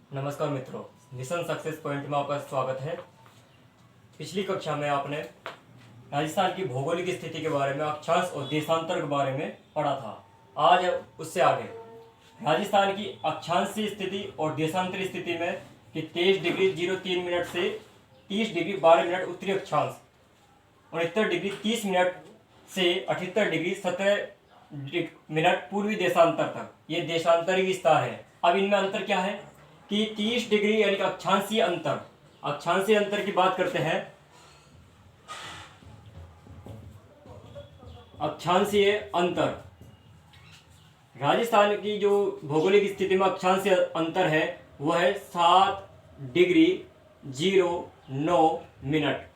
नमस्कार मित्रों, mission success point में आपका स्वागत है। पिछली कक्षा में आपने राजस्थान की भौगोलिक स्थिति के बारे में, अक्षांश और देशांतर के बारे में पढ़ा था। आज उससे आगे राजस्थान की अक्षांशीय स्थिति और देशांतरीय स्थिति में कि 23 डिग्री 03 मिनट से 30 डिग्री 12 मिनट उत्तरी अक्षांश, 69 डिग्री 30 मिनट से 78 डिग्री 17 मिनट पूर्वी देशांतर तक ये देशांतरीय विस्तार है। अब इनमें अंतर क्या है कि 30 डिग्री यानी कि अक्षांशीय अंतर की बात करते हैं। अक्षांशीय अंतर, राजस्थान की जो भौगोलिक स्थिति में अक्षांशीय अंतर है वह है 7 डिग्री 09 मिनट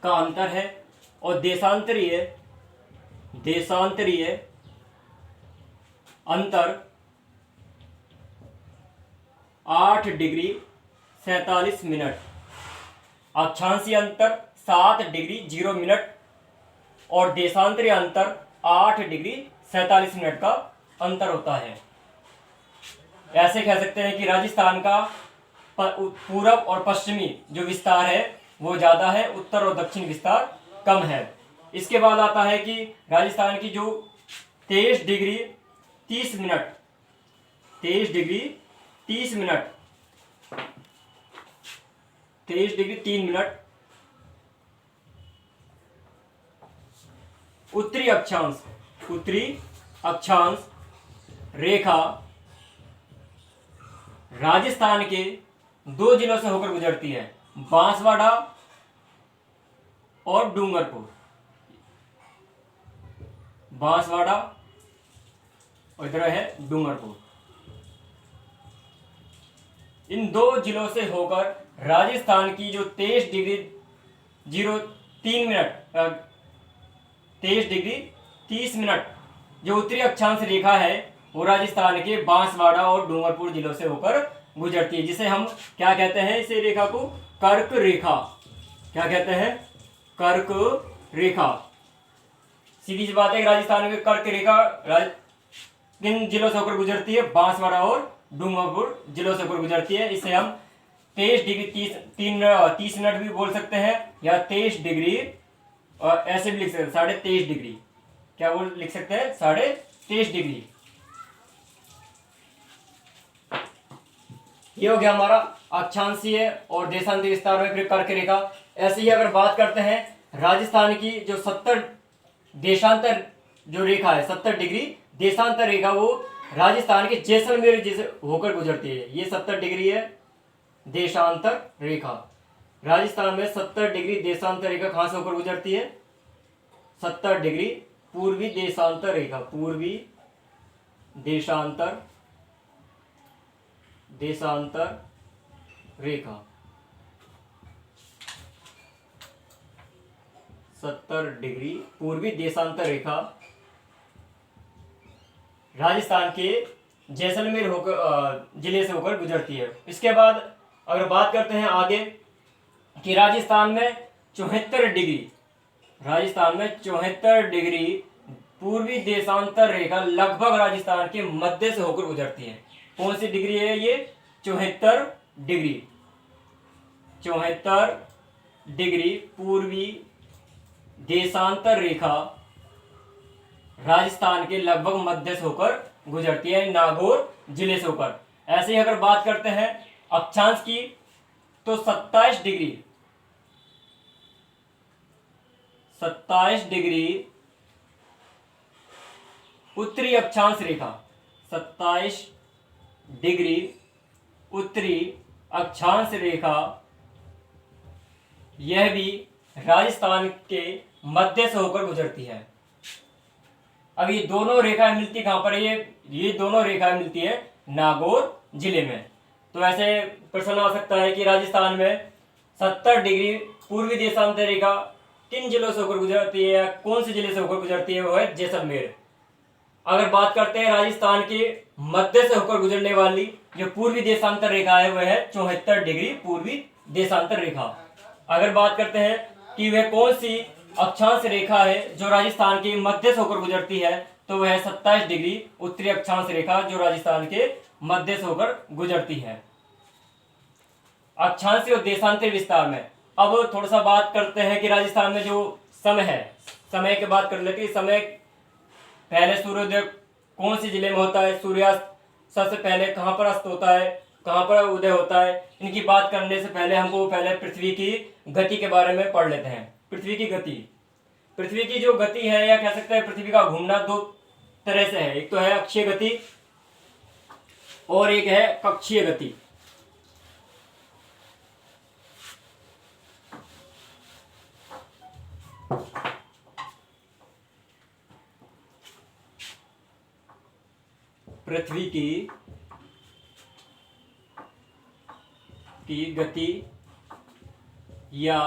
का अंतर है। और देशांतरीय अंतर 8 डिग्री 47 मिनट। अक्षांशीय अंतर 7 डिग्री 0 मिनट और देशांतरीय अंतर 8 डिग्री 47 मिनट का अंतर होता है। ऐसे कह सकते हैं कि राजस्थान का पूर्व और पश्चिमी जो विस्तार है वो ज़्यादा है, उत्तर और दक्षिण विस्तार कम है। इसके बाद आता है कि राजस्थान की जो 23 डिग्री 30 मिनट 23 डिग्री 3 मिनट उत्तरी अक्षांश रेखा राजस्थान के 2 जिलों से होकर गुजरती है, बांसवाड़ा और डूंगरपुर। बांसवाड़ा और इधर है डूंगरपुर। इन 2 जिलों से होकर राजस्थान की जो 23 डिग्री 30 मिनट जो उत्तरी अक्षांश रेखा है वो राजस्थान के बांसवाड़ा और डूंगरपुर जिलों से होकर गुजरती है, जिसे हम क्या कहते हैं, इसे रेखा को कर्क रेखा। क्या कहते हैं? कर्क रेखा। सीधी सी बात है, राजस्थान के कर्क रेखा किन जिलों से होकर गुजरती है? बांसवाड़ा और डूंगरपुर जिलों से होकर गुजरती है। इसे हम 23 डिग्री 30 मिनट भी बोल सकते हैं या 23 डिग्री ऐसे भी लिख सकते हैं, 23.5 डिग्री। क्या वो लिख सकते हैं? 23.5 डिग्री। ये हो गया हमारा अक्षांशीय और देशांतरीय विस्तार में फिर कर्क रेखा। ऐसे ही अगर बात करते हैं राजस्थान की जो 70 देशांतर जो रेखा है, 70 डिग्री देशांतर रेखा, वो राजस्थान के जैसलमेर जैसे होकर गुजरती है। ये 70 डिग्री है देशांतर रेखा। राजस्थान में 70 डिग्री देशांतर रेखा कहां से होकर गुजरती है? 70 डिग्री पूर्वी देशांतर रेखा। पूर्वी देशांतर रेखा 70 डिग्री पूर्वी देशांतर रेखा राजस्थान के जैसलमेर होकर जिले से होकर गुजरती है। इसके बाद अगर बात करते हैं आगे कि राजस्थान में 74 डिग्री पूर्वी देशांतर रेखा लगभग राजस्थान के मध्य से होकर गुजरती है। कौन सी डिग्री है ये? 74 डिग्री पूर्वी देशांतर रेखा राजस्थान के लगभग मध्य से होकर गुजरती है, नागौर जिले से होकर। ऐसे ही अगर बात करते हैं अक्षांश की तो 27 डिग्री उत्तरी अक्षांश रेखा, 27 डिग्री उत्तरी अक्षांश रेखा, यह भी राजस्थान के मध्य से होकर गुजरती है। अब ये दोनों रेखाएं मिलती कहां पर है? ये दोनों रेखाएं मिलती है नागौर जिले में। तो ऐसे प्रश्न आ सकता है कि राजस्थान में 70 डिग्री पूर्वी देशांतर रेखा किन जिलों से होकर गुजरती है, कौन से जिले से होकर गुजरती है? वो है जैसलमेर। अगर बात करते हैं राजस्थान के मध्य से होकर गुजरने वाली जो पूर्वी देशांतर रेखा है वह है 74 डिग्री पूर्वी देशांतर रेखा। अगर बात करते हैं कि वह कौन सी अक्षांश रेखा है जो राजस्थान के मध्य से होकर गुजरती है, तो वह 27 डिग्री उत्तरी अक्षांश रेखा जो राजस्थान के मध्य से होकर गुजरती है। अक्षांशीय और देशांतरीय विस्तार में अब थोड़ा सा बात करते हैं कि राजस्थान में जो समय है, समय की बात कर लेते हैं। समय पहले सूर्योदय कौन से जिले में होता है, सूर्यास्त सबसे पहले कहाँ पर अस्त होता है, कहाँ पर उदय होता है, इनकी बात करने से पहले हमको पहले पृथ्वी की गति के बारे में पढ़ लेते हैं। पृथ्वी की गति, पृथ्वी की जो गति है या कह सकते हैं पृथ्वी का घूमना दो तरह से है। एक तो है अक्षीय गति और एक है कक्षीय गति। पृथ्वी की गति या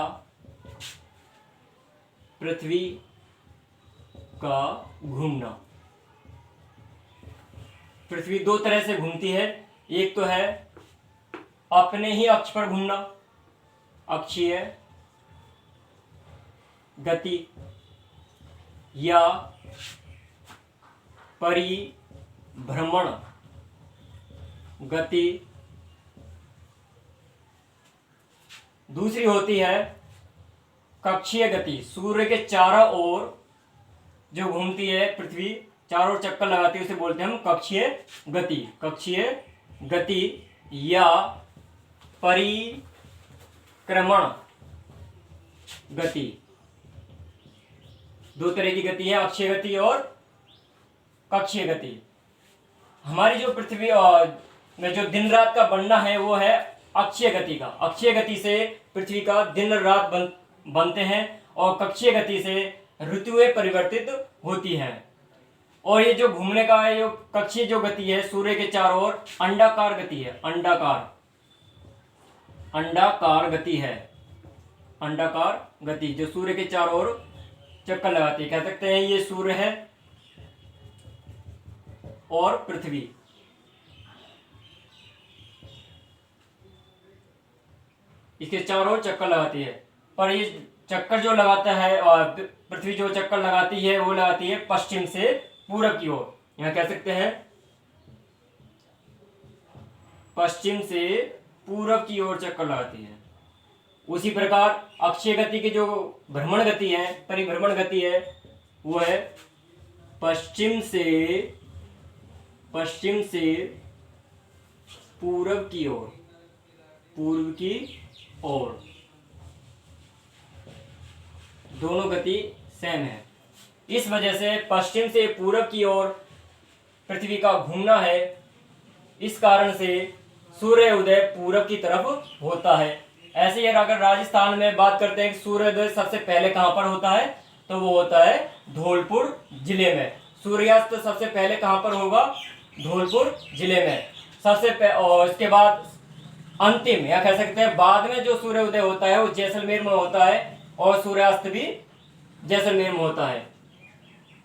पृथ्वी का घूमना। पृथ्वी दो तरह से घूमती है। एक तो है अपने ही अक्ष पर घूमना, अक्षीय गति, या परिभ्रमण गति। दूसरी होती है कक्षीय गति, सूर्य के चारों ओर जो घूमती है पृथ्वी, चारों ओर चक्कर लगाती है, उसे बोलते हैं हम कक्षीय गति। कक्षीय गति या परिक्रमण गति। दो तरह की गति है, अक्षीय गति और कक्षीय गति। हमारी जो पृथ्वी में जो दिन रात का बनना है वो है अक्षीय गति का। अक्षीय गति से पृथ्वी का दिन रात बनते हैं और कक्षीय गति से ऋतुएं परिवर्तित होती हैं। और ये जो घूमने का है, जो कक्षीय जो गति है सूर्य के चारों ओर अंडाकार गति है। अंडाकार गति है। अंडाकार गति जो सूर्य के चारों ओर चक्कर लगाती है। कह सकते हैं ये सूर्य है और पृथ्वी। इसके चारों ओर चक्कर लगाती है, पर ये चक्कर जो लगाता है और पृथ्वी जो चक्कर लगाती है वो लगाती है पश्चिम से पूरब की ओर। यहां कह सकते हैं पश्चिम से पूरब की ओर चक्कर लगाती है। उसी प्रकार अक्षीय गति की जो भ्रमण गति है, परिभ्रमण गति है, वो है पश्चिम से पूरब की ओर, पूर्व की ओर। दोनों गति सेम है। इस वजह से पश्चिम से पूरब की ओर पृथ्वी का घूमना है। इस कारण से सूर्य उदय पूरब की तरफ होता है। ऐसे ही अगर राजस्थान में बात करते हैं सूर्योदय सबसे पहले कहां पर होता है, तो वो होता है धौलपुर जिले में। सूर्यास्त सबसे पहले कहां पर होगा, धौलपुर जिले में सबसे और इसके बाद अंतिम या कह सकते हैं बाद में जो सूर्योदय होता है वो जैसलमेर में होता है और सूर्यास्त भी जैसलमेर में होता है।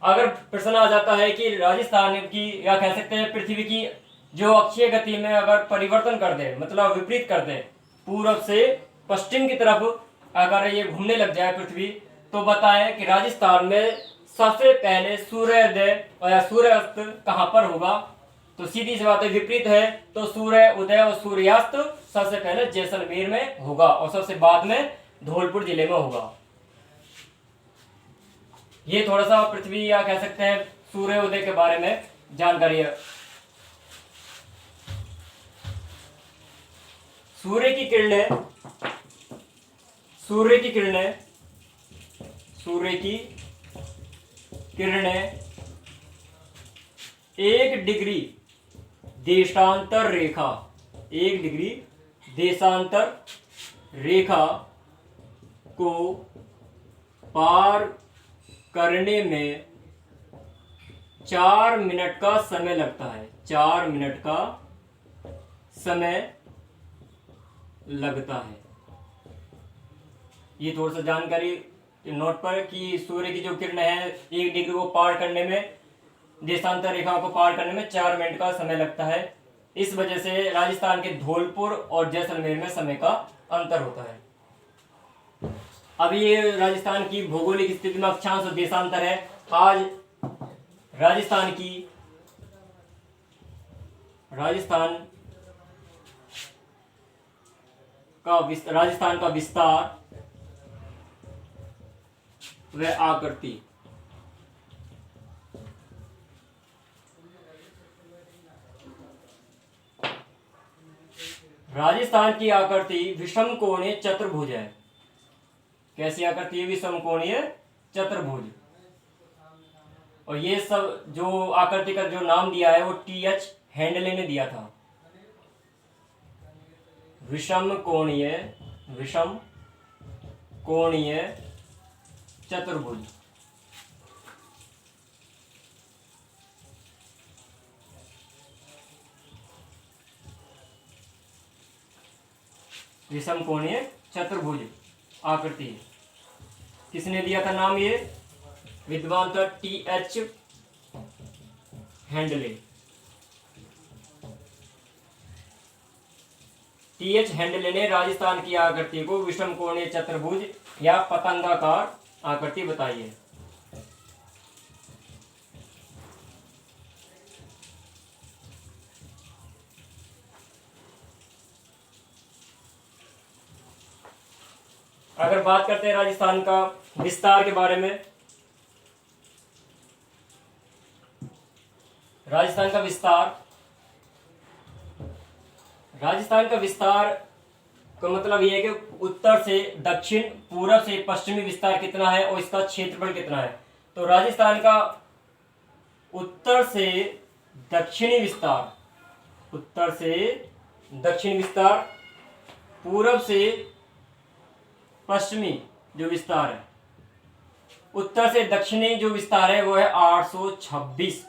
अगर प्रश्न आ जाता है कि राजस्थान की या कह सकते हैं पृथ्वी की जो अक्षीय गति में अगर परिवर्तन कर दे, मतलब विपरीत कर दे, पूरब से पश्चिम की तरफ अगर ये घूमने लग जाए पृथ्वी, तो बताएं कि राजस्थान में सबसे पहले सूर्योदय या सूर्यास्त कहां पर होगा। तो सीधी सी बात है, विपरीत है तो सूर्य उदय और सूर्यास्त सबसे पहले जैसलमेर में होगा और सबसे बाद में धौलपुर जिले में होगा। ये थोड़ा सा पृथ्वी या कह सकते हैं सूर्योदय के बारे में जानकारी है। सूर्य की किरणें 1 डिग्री देशांतर रेखा को पार करने में 4 मिनट का समय लगता है। 4 मिनट का समय लगता है। ये थोड़ा सा जानकारी नोट पर कि सूर्य की जो किरण है 1 डिग्री को पार करने में, देशांतर रेखा को पार करने में 4 मिनट का समय लगता है। इस वजह से राजस्थान के धौलपुर और जैसलमेर में समय का अंतर होता है। अब ये राजस्थान की भौगोलिक स्थिति में अक्षांश और देशांतर है। आज राजस्थान की राजस्थान का विस्तार व आकृति। राजस्थान की आकृति विषम कोणीय चतुर्भुज है। कैसी आकृति है? विषम कोणीय चतुर्भुज। और ये सब जो आकृति का जो नाम दिया है वो टी.एच. हेंडले ने दिया था। विषम कोणीय चतुर्भुज। विषम कोणीय चतुर्भुज आकृति किसने दिया था नाम? ये विद्वान था टी.एच. हेंडले। टी.एच. हेंडले ने राजस्थान की आकृति को विषम कोणीय चतुर्भुज या पतंगाकार आकृति बताई है। अगर बात करते हैं राजस्थान का विस्तार के बारे में, राजस्थान का विस्तार का मतलब यह है कि उत्तर से दक्षिण, पूरब से पश्चिमी विस्तार कितना है और इसका क्षेत्रफल कितना है। तो राजस्थान का उत्तर से दक्षिणी विस्तार, पूरब से पश्चिमी जो विस्तार है, उत्तर से दक्षिणी जो विस्तार है वो है 826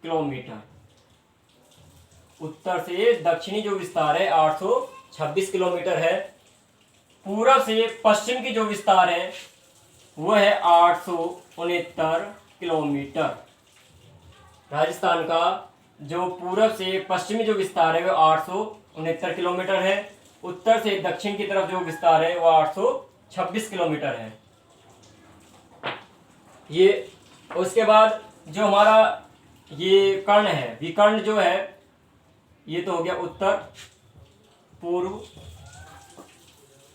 किलोमीटर। उत्तर से दक्षिणी जो विस्तार है 826 किलोमीटर है। पूरब से पश्चिम की जो विस्तार है वह है 869 किलोमीटर। राजस्थान का जो पूरब से पश्चिमी जो विस्तार है वह 869 किलोमीटर है। उत्तर से दक्षिण की तरफ जो विस्तार है वह 826 किलोमीटर है। ये उसके बाद जो हमारा ये कर्ण है, विकर्ण जो है, ये तो हो गया उत्तर, पूर्व,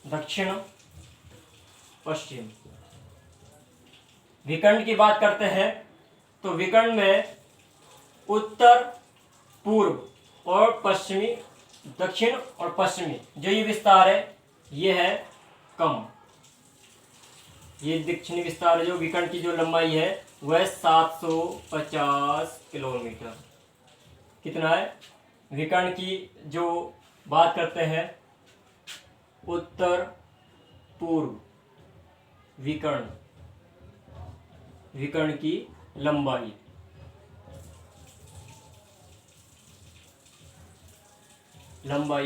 दक्षिण, पश्चिम। विकर्ण की बात करते हैं तो विकर्ण में उत्तर, पूर्व और पश्चिमी, दक्षिण और पश्चिमी जो ये विस्तार है ये है कम। ये दक्षिणी विस्तार है जो विकर्ण की जो लंबाई है वह 750 किलोमीटर। कितना है? विकर्ण की जो बात करते हैं, उत्तर पूर्व विकर्ण की लंबाई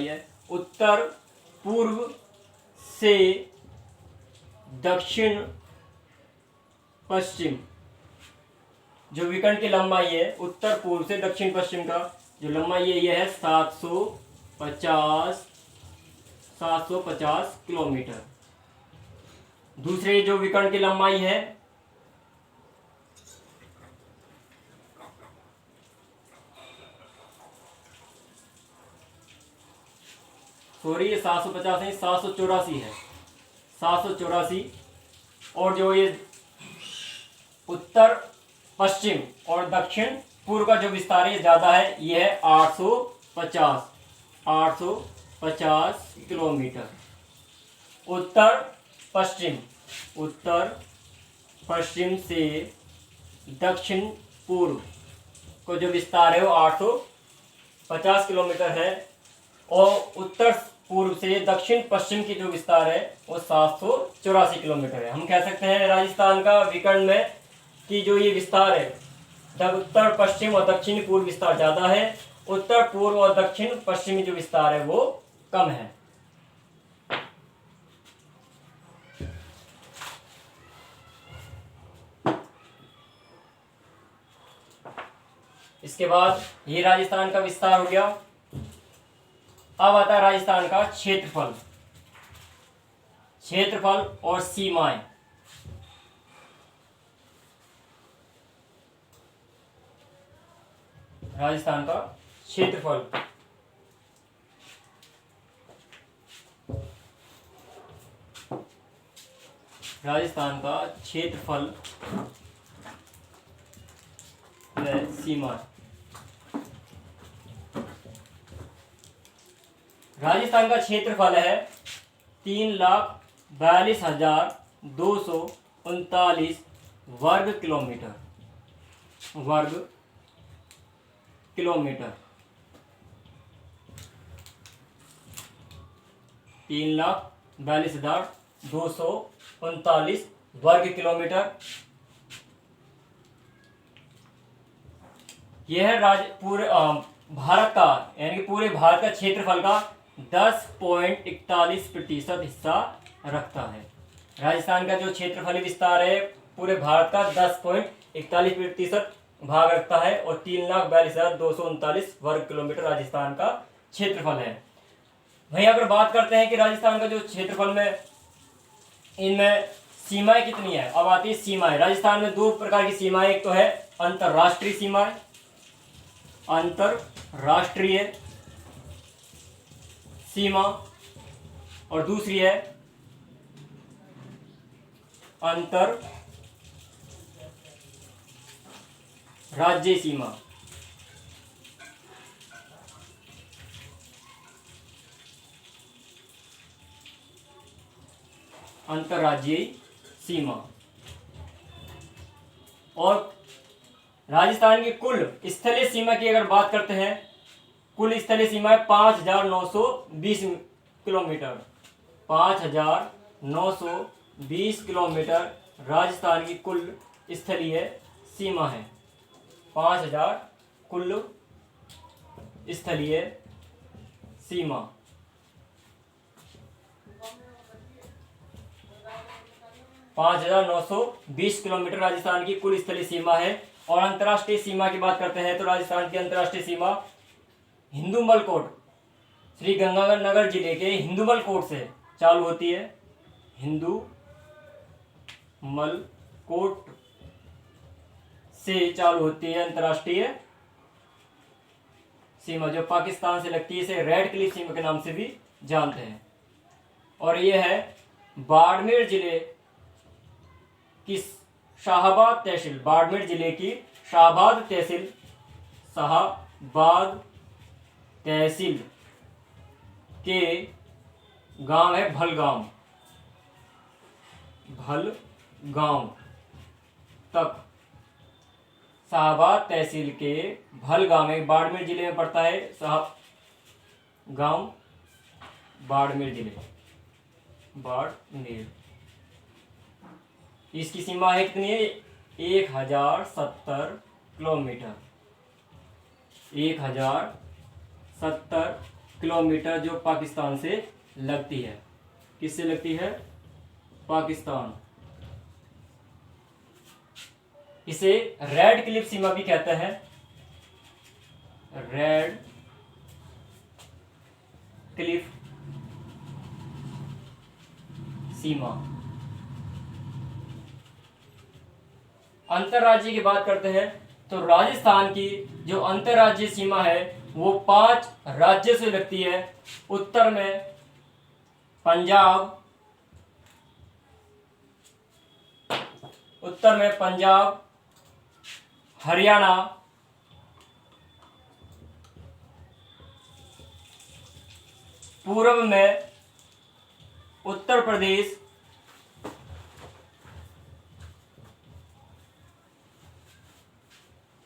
है उत्तर पूर्व से दक्षिण पश्चिम। जो विकर्ण की लंबाई है उत्तर पूर्व से दक्षिण पश्चिम का जो लंबाई है यह है 750 किलोमीटर। दूसरे जो विकर्ण की लंबाई है ये 750 नहीं, 784 है, 784। और जो ये उत्तर पश्चिम और दक्षिण पूर्व का जो विस्तार है ज्यादा है, ये है 850 किलोमीटर। उत्तर पश्चिम से दक्षिण पूर्व को जो विस्तार है वो 850 किलोमीटर है। और उत्तर पूर्व से दक्षिण पश्चिम की जो विस्तार है वो 784 किलोमीटर है। हम कह सकते हैं राजस्थान का विकर्ण में कि जो ये विस्तार है उत्तर पश्चिम और दक्षिण पूर्व विस्तार ज्यादा है, उत्तर पूर्व और दक्षिण पश्चिमी जो विस्तार है वो कम है। इसके बाद ये राजस्थान का विस्तार हो गया। अब आता है राजस्थान का क्षेत्रफल और सीमाएं। राजस्थान का क्षेत्रफल। राजस्थान का क्षेत्रफल व सीमा। राजस्थान का क्षेत्रफल है 3,42,239 वर्ग किलोमीटर। 3,42,239 वर्ग किलोमीटर। यह है पूरे भारत का, यानी कि पूरे भारत का क्षेत्रफल का 10.41% हिस्सा रखता है। राजस्थान का जो क्षेत्रफली विस्तार है पूरे भारत का 10.41% भाग रखता है और 3,42,239 वर्ग किलोमीटर राजस्थान का क्षेत्रफल है। वहीं अगर बात करते हैं कि राजस्थान का जो क्षेत्रफल में इनमें सीमाएं कितनी है, अब आती है सीमाएं। राजस्थान में दो प्रकार की सीमाएं, एक तो है अंतरराष्ट्रीय सीमाएं, अंतरराष्ट्रीय सीमा, और दूसरी है अंतर राज्य सीमा। अंतरराज्यीय सीमा। और राजस्थान की कुल स्थलीय सीमा की अगर बात करते हैं, कुल स्थलीय सीमा है 5,920 किलोमीटर। 5,920 किलोमीटर राजस्थान की कुल स्थलीय सीमा है। 5,000 कुल स्थलीय सीमा। पाँच 5,920 किलोमीटर राजस्थान की कुल स्थलीय सीमा है। और अंतर्राष्ट्रीय सीमा की बात करते हैं तो राजस्थान की अंतर्राष्ट्रीय सीमा हिंदुमल कोट, श्री गंगानगर जिले के हिंदुमल कोट से चालू होती है। हिंदुमल कोट से चालू होती है अंतर्राष्ट्रीय सीमा, जो पाकिस्तान से लगती है। इसे रेड क्लिफ सीमा के नाम से भी जानते हैं। और यह है बाड़मेर जिले की शाहबाद तहसील, बाड़मेर जिले की शाहबाद तहसील के गांव है भलगांव तक। शाहबाद तहसील के भलगांव में बाड़मेर जिले में पड़ता है। गांव बाड़मेर जिले, बाड़मेर। इसकी सीमा है कितनी है? 1,070 किलोमीटर। 1,070 किलोमीटर जो पाकिस्तान से लगती है। किससे लगती है? पाकिस्तान। इसे रेड क्लिफ सीमा भी कहते हैं। रेड क्लिफ सीमा। अंतरराज्य की बात करते हैं तो राजस्थान की जो अंतरराज्यीय सीमा है वो 5 राज्यों से लगती है। उत्तर में पंजाब, हरियाणा, पूर्व में उत्तर प्रदेश,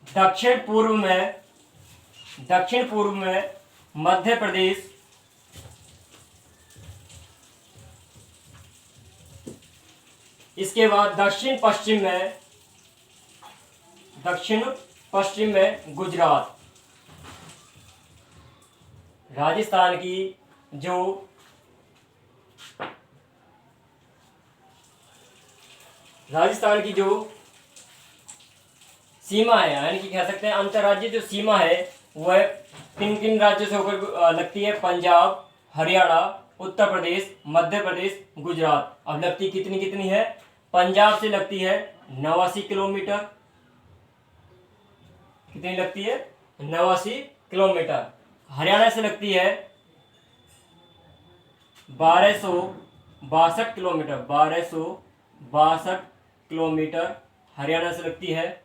दक्षिण पूर्व में मध्य प्रदेश, इसके बाद दक्षिण पश्चिम में गुजरात। राजस्थान की जो सीमा है, यानी कि कह सकते हैं अंतर्राज्यीय जो सीमा है वह किन राज्यों से होकर लगती है? पंजाब, हरियाणा, उत्तर प्रदेश, मध्य प्रदेश, गुजरात। अब लगती कितनी है? पंजाब से लगती है 89 किलोमीटर। कितनी लगती है? 89 किलोमीटर। हरियाणा से लगती है 1262 किलोमीटर, 1262 किलोमीटर हरियाणा से लगती है।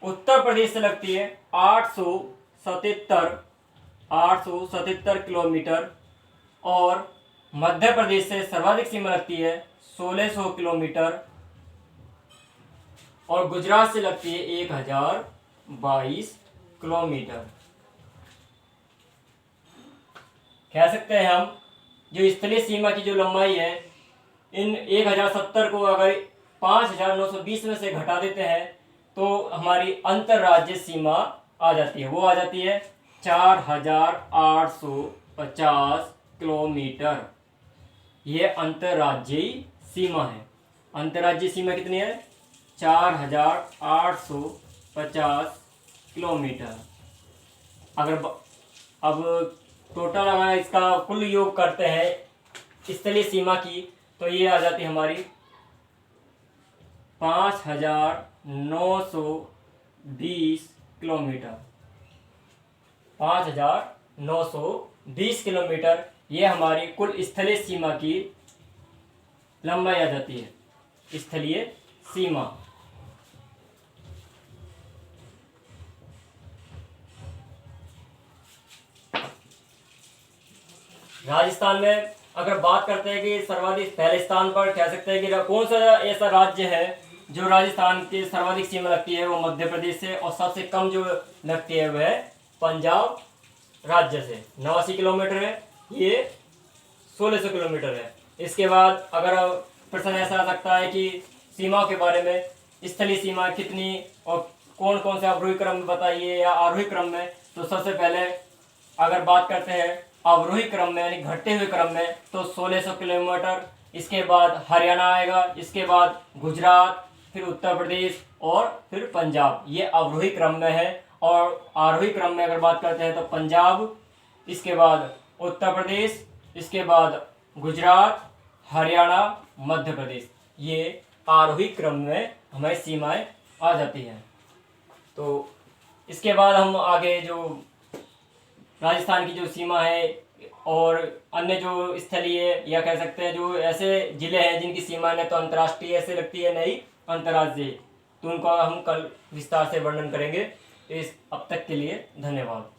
उत्तर प्रदेश से लगती है 877 किलोमीटर। और मध्य प्रदेश से सर्वाधिक सीमा लगती है 1600 किलोमीटर। और गुजरात से लगती है 1022 किलोमीटर। कह सकते हैं हम जो स्थलीय सीमा की जो लंबाई है, इन 1070 को अगर 5920 में से घटा देते हैं तो हमारी अंतर्राज्यीय सीमा आ जाती है। वो आ जाती है 4850 किलोमीटर। ये अंतर्राज्यीय सीमा है। अंतर्राज्यीय सीमा कितनी है? 4850 किलोमीटर। अगर अब टोटल अगर इसका कुल योग करते हैं स्थलीय सीमा की, तो ये आ जाती है हमारी 5920 किलोमीटर। 5920 किलोमीटर ये हमारी कुल स्थलीय सीमा की लंबाई आ जाती है। स्थलीय सीमा। राजस्थान में अगर बात करते हैं कि सर्वाधिक पहले स्थान पर कह सकते हैं कि कौन सा ऐसा राज्य है जो राजस्थान की सर्वाधिक सीमा लगती है, वो मध्य प्रदेश से। और सबसे कम जो लगती है वह पंजाब राज्य से 89 किलोमीटर है। ये 1600 किलोमीटर है। इसके बाद अगर प्रश्न ऐसा आ सकता है कि सीमाओं के बारे में, स्थलीय सीमा कितनी और कौन कौन से अवरोही क्रम में बताइए या आरोही क्रम में, तो सबसे पहले अगर बात करते हैं अवरोही क्रम में यानी घटते हुए क्रम में, तो 1600 किलोमीटर। इसके बाद हरियाणा आएगा, इसके बाद गुजरात, फिर उत्तर प्रदेश और फिर पंजाब। ये अवरोही क्रम में है। और आरोही क्रम में अगर बात करते हैं तो पंजाब, इसके बाद उत्तर प्रदेश, इसके बाद गुजरात, हरियाणा, मध्य प्रदेश। ये आरोही क्रम में हमारी सीमाएं आ जाती हैं। तो इसके बाद हम आगे जो राजस्थान की जो सीमा है और अन्य जो स्थलीय या कह सकते हैं जो ऐसे जिले हैं जिनकी सीमा न तो अंतर्राष्ट्रीय ऐसे लगती है, नहीं अंतर्राज्यीय, तो उनका हम कल विस्तार से वर्णन करेंगे। अब तक के लिए धन्यवाद।